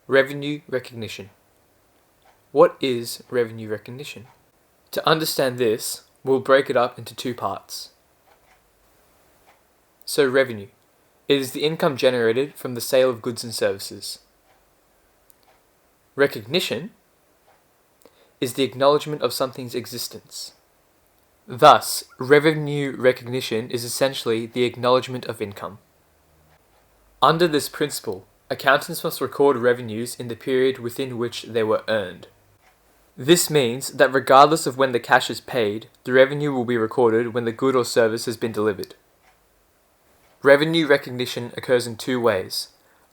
Revenue recognition. What is revenue recognition? To understand this, we'll break it up into two parts. So revenue. It is the income generated from the sale of goods and services. Recognition is the acknowledgement of something's existence. Thus, revenue recognition is essentially the acknowledgement of income. Under this principle, accountants must record revenues in the period within which they were earned. This means that regardless of when the cash is paid, the revenue will be recorded when the good or service has been delivered. Revenue recognition occurs in two ways.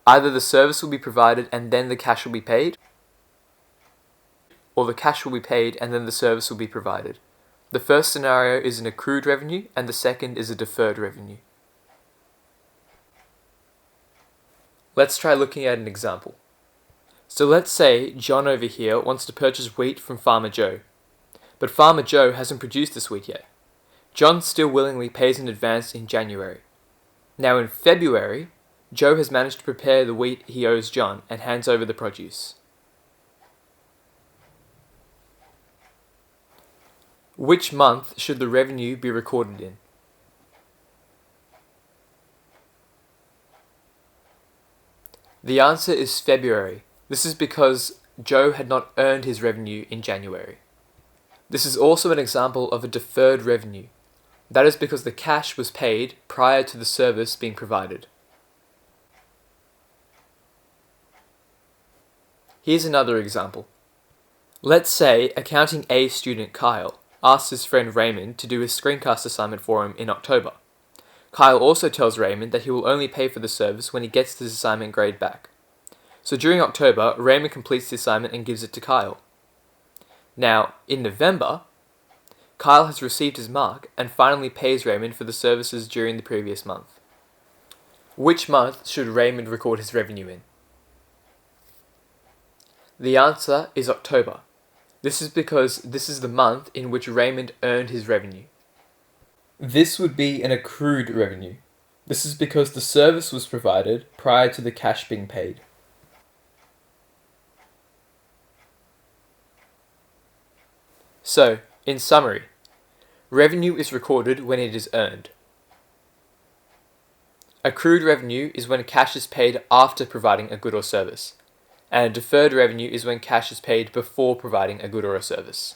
Either the service will be provided and then the cash will be paid, or the cash will be paid and then the service will be provided. The first scenario is an accrued revenue and the second is a deferred revenue. Let's try looking at an example. So let's say John over here wants to purchase wheat from Farmer Joe, but Farmer Joe hasn't produced this wheat yet. John still willingly pays in advance in January. Now in February, Joe has managed to prepare the wheat he owes John and hands over the produce. Which month should the revenue be recorded in? The answer is February. This is because Joe had not earned his revenue in January. This is also an example of a deferred revenue. That is because the cash was paid prior to the service being provided. Here's another example. Let's say accounting A student Kyle asks his friend Raymond to do his screencast assignment for him in October. Kyle also tells Raymond that he will only pay for the service when he gets his assignment grade back. So during October, Raymond completes the assignment and gives it to Kyle. Now, in November, Kyle has received his mark and finally pays Raymond for the services during the previous month. Which month should Raymond record his revenue in? The answer is October. This is because this is the month in which Raymond earned his revenue. This would be an accrued revenue. This is because the service was provided prior to the cash being paid. So, in summary, revenue is recorded when it is earned. Accrued revenue is when cash is paid after providing a good or service, and deferred revenue is when cash is paid before providing a good or a service.